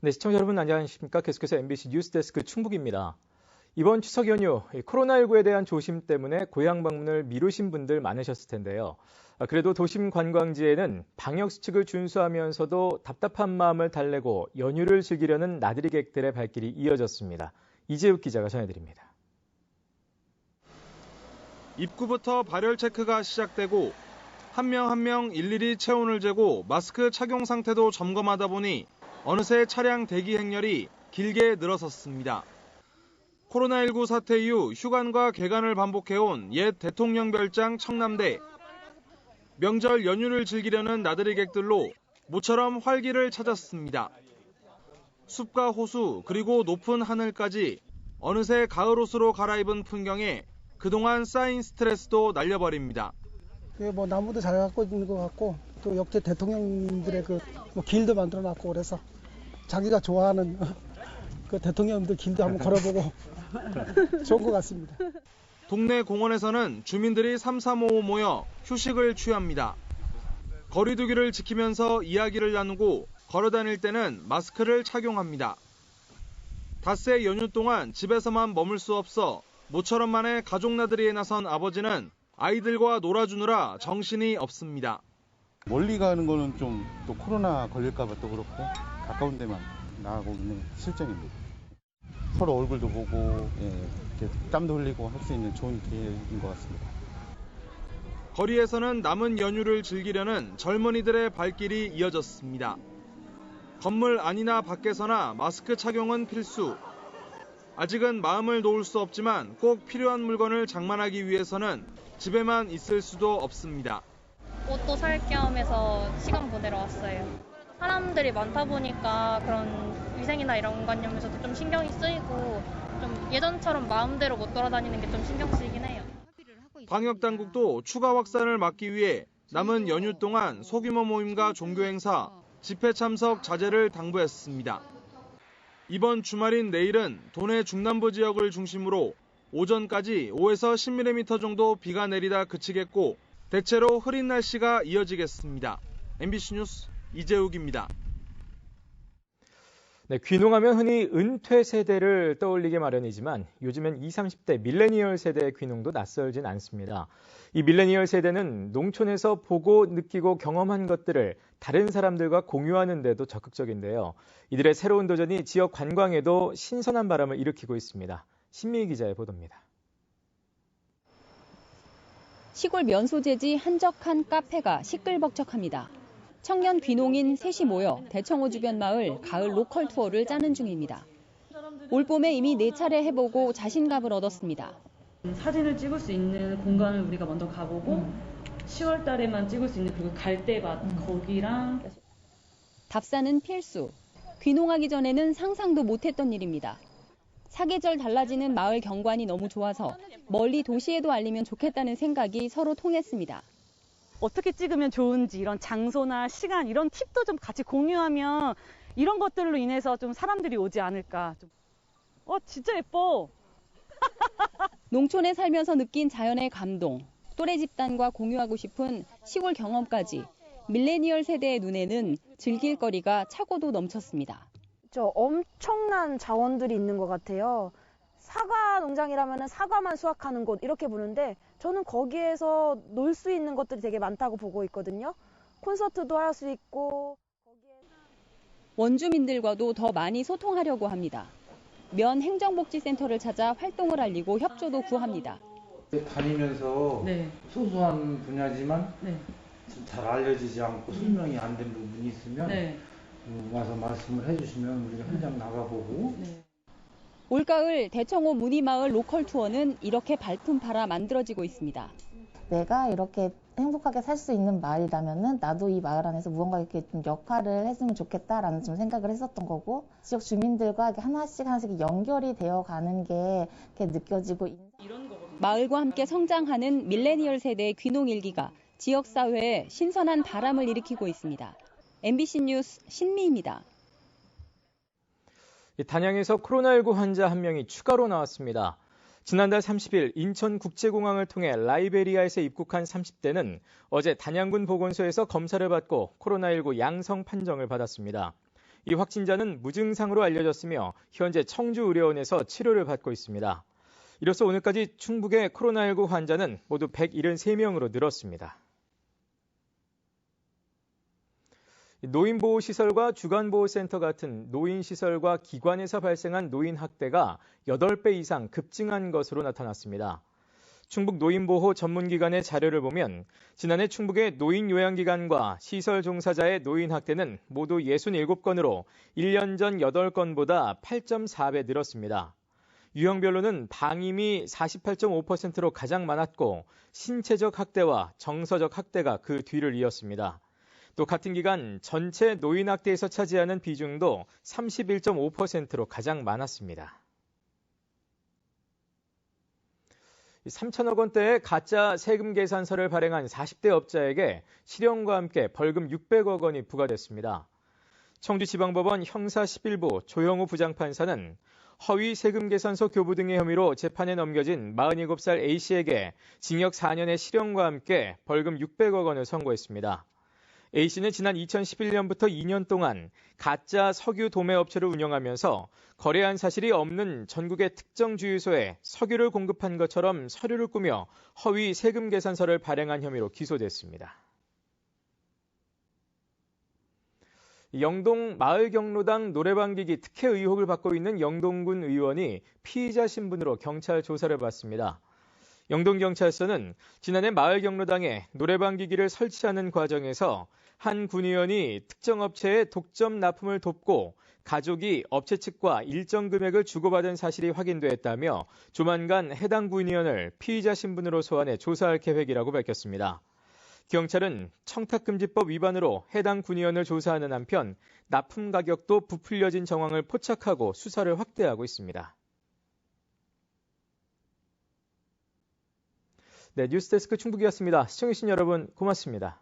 네, 시청자 여러분 안녕하십니까? 계속해서 MBC 뉴스데스크 충북입니다. 이번 추석 연휴 코로나19에 대한 조심 때문에 고향 방문을 미루신 분들 많으셨을 텐데요. 그래도 도심 관광지에는 방역수칙을 준수하면서도 답답한 마음을 달래고 연휴를 즐기려는 나들이객들의 발길이 이어졌습니다. 이재욱 기자가 전해드립니다. 입구부터 발열 체크가 시작되고 한 명 한 명 일일이 체온을 재고 마스크 착용 상태도 점검하다 보니 어느새 차량 대기 행렬이 길게 늘어섰습니다. 코로나19 사태 이후 휴관과 개관을 반복해온 옛 대통령 별장 청남대. 명절 연휴를 즐기려는 나들이객들로 모처럼 활기를 찾았습니다. 숲과 호수 그리고 높은 하늘까지 어느새 가을 옷으로 갈아입은 풍경에 그동안 쌓인 스트레스도 날려버립니다. 나무도 잘 갖고 있는 것 같고 또 역대 대통령님들의 길도 만들어놨고 그래서 자기가 좋아하는 그 대통령님들 길도 한번 걸어보고 좋은 것 같습니다. 동네 공원에서는 주민들이 삼삼오오 모여 휴식을 취합니다. 거리두기를 지키면서 이야기를 나누고 걸어다닐 때는 마스크를 착용합니다. 닷새 연휴 동안 집에서만 머물 수 없어 모처럼 만에 가족 나들이에 나선 아버지는 아이들과 놀아주느라 정신이 없습니다. 멀리 가는 거는 좀 또 코로나 걸릴까 봐 또 그렇고 가까운 데만 나가고 있는 실정입니다. 서로 얼굴도 보고 이렇게 땀도 흘리고 할 수 있는 좋은 기회인 것 같습니다. 거리에서는 남은 연휴를 즐기려는 젊은이들의 발길이 이어졌습니다. 건물 안이나 밖에서나 마스크 착용은 필수. 아직은 마음을 놓을 수 없지만 꼭 필요한 물건을 장만하기 위해서는 집에만 있을 수도 없습니다. 옷도 살 겸 해서 시간 보내러 왔어요. 사람들이 많다 보니까 그런 위생이나 이런 관념에서도 좀 신경이 쓰이고 좀 예전처럼 마음대로 못 돌아다니는 게 좀 신경 쓰이긴 해요. 방역 당국도 추가 확산을 막기 위해 남은 연휴 동안 소규모 모임과 종교 행사, 집회 참석 자제를 당부했습니다. 이번 주말인 내일은 도내 중남부 지역을 중심으로 오전까지 5에서 10mm 정도 비가 내리다 그치겠고 대체로 흐린 날씨가 이어지겠습니다. MBC 뉴스 이재욱입니다. 네, 귀농하면 흔히 은퇴 세대를 떠올리게 마련이지만 요즘엔 20, 30대 밀레니얼 세대의 귀농도 낯설진 않습니다. 이 밀레니얼 세대는 농촌에서 보고 느끼고 경험한 것들을 다른 사람들과 공유하는 데도 적극적인데요. 이들의 새로운 도전이 지역 관광에도 신선한 바람을 일으키고 있습니다. 신미희 기자의 보도입니다. 시골 면소재지 한적한 카페가 시끌벅적합니다. 청년 귀농인 셋이 모여 대청호 주변 마을 가을 로컬 투어를 짜는 중입니다. 올 봄에 이미 4차례 해보고 자신감을 얻었습니다. 사진을 찍을 수 있는 공간을 우리가 먼저 가보고 10월 달에만 찍을 수 있는 그리고 갈대밭 거기랑 답사는 필수. 귀농하기 전에는 상상도 못했던 일입니다. 사계절 달라지는 마을 경관이 너무 좋아서 멀리 도시에도 알리면 좋겠다는 생각이 서로 통했습니다. 어떻게 찍으면 좋은지 이런 장소나 시간 이런 팁도 좀 같이 공유하면 이런 것들로 인해서 좀 사람들이 오지 않을까. 진짜 예뻐. 농촌에 살면서 느낀 자연의 감동, 또래 집단과 공유하고 싶은 시골 경험까지 밀레니얼 세대의 눈에는 즐길 거리가 차고도 넘쳤습니다. 엄청난 자원들이 있는 것 같아요. 사과 농장이라면 사과만 수확하는 곳 이렇게 보는데 저는 거기에서 놀 수 있는 것들이 되게 많다고 보고 있거든요. 콘서트도 할 수 있고. 원주민들과도 더 많이 소통하려고 합니다. 면 행정복지센터를 찾아 활동을 알리고 협조도 구합니다. 다니면서 소소한 분야지만 잘 알려지지 않고 설명이 안 된 부분이 있으면 와서 말씀을 해주시면 우리가 현장 나가보고. 올가을 대청호 문이마을 로컬 투어는 이렇게 발품 팔아 만들어지고 있습니다. 내가 이렇게 행복하게 살 수 있는 마을이라면은 나도 이 마을 안에서 무언가 이렇게 좀 역할을 했으면 좋겠다라는 좀 생각을 했었던 거고 지역 주민들과 하나씩 연결이 되어 가는 게 이렇게 느껴지고 마을과 함께 성장하는 밀레니얼 세대의 귀농 일기가 지역 사회에 신선한 바람을 일으키고 있습니다. MBC 뉴스 신미입니다. 단양에서 코로나19 환자 한 명이 추가로 나왔습니다. 지난달 30일 인천국제공항을 통해 라이베리아에서 입국한 30대는 어제 단양군 보건소에서 검사를 받고 코로나19 양성 판정을 받았습니다. 이 확진자는 무증상으로 알려졌으며 현재 청주의료원에서 치료를 받고 있습니다. 이로써 오늘까지 충북의 코로나19 환자는 모두 173명으로 늘었습니다. 노인보호시설과 주간보호센터 같은 노인시설과 기관에서 발생한 노인학대가 8배 이상 급증한 것으로 나타났습니다. 충북 노인보호 전문기관의 자료를 보면 지난해 충북의 노인요양기관과 시설 종사자의 노인학대는 모두 67건으로 1년 전 8건보다 8.4배 늘었습니다. 유형별로는 방임이 48.5%로 가장 많았고 신체적 학대와 정서적 학대가 그 뒤를 이었습니다. 또 같은 기간 전체 노인학대에서 차지하는 비중도 31.5%로 가장 많았습니다. 3천억 원대의 가짜 세금 계산서를 발행한 40대 업자에게 실형과 함께 벌금 600억 원이 부과됐습니다. 청주지방법원 형사 11부 조형우 부장판사는 허위 세금 계산서 교부 등의 혐의로 재판에 넘겨진 47살 A씨에게 징역 4년의 실형과 함께 벌금 600억 원을 선고했습니다. A씨는 지난 2011년부터 2년 동안 가짜 석유 도매업체를 운영하면서 거래한 사실이 없는 전국의 특정 주유소에 석유를 공급한 것처럼 서류를 꾸며 허위 세금 계산서를 발행한 혐의로 기소됐습니다. 영동 마을경로당 노래방기기 특혜 의혹을 받고 있는 영동군 의원이 피의자 신분으로 경찰 조사를 받습니다. 영동경찰서는 지난해 마을경로당에 노래방기기를 설치하는 과정에서 한 군의원이 특정 업체에 독점 납품을 돕고 가족이 업체 측과 일정 금액을 주고받은 사실이 확인됐다며 조만간 해당 군의원을 피의자 신분으로 소환해 조사할 계획이라고 밝혔습니다. 경찰은 청탁금지법 위반으로 해당 군의원을 조사하는 한편 납품 가격도 부풀려진 정황을 포착하고 수사를 확대하고 있습니다. 네, 뉴스데스크 충북이었습니다. 시청해주신 여러분 고맙습니다.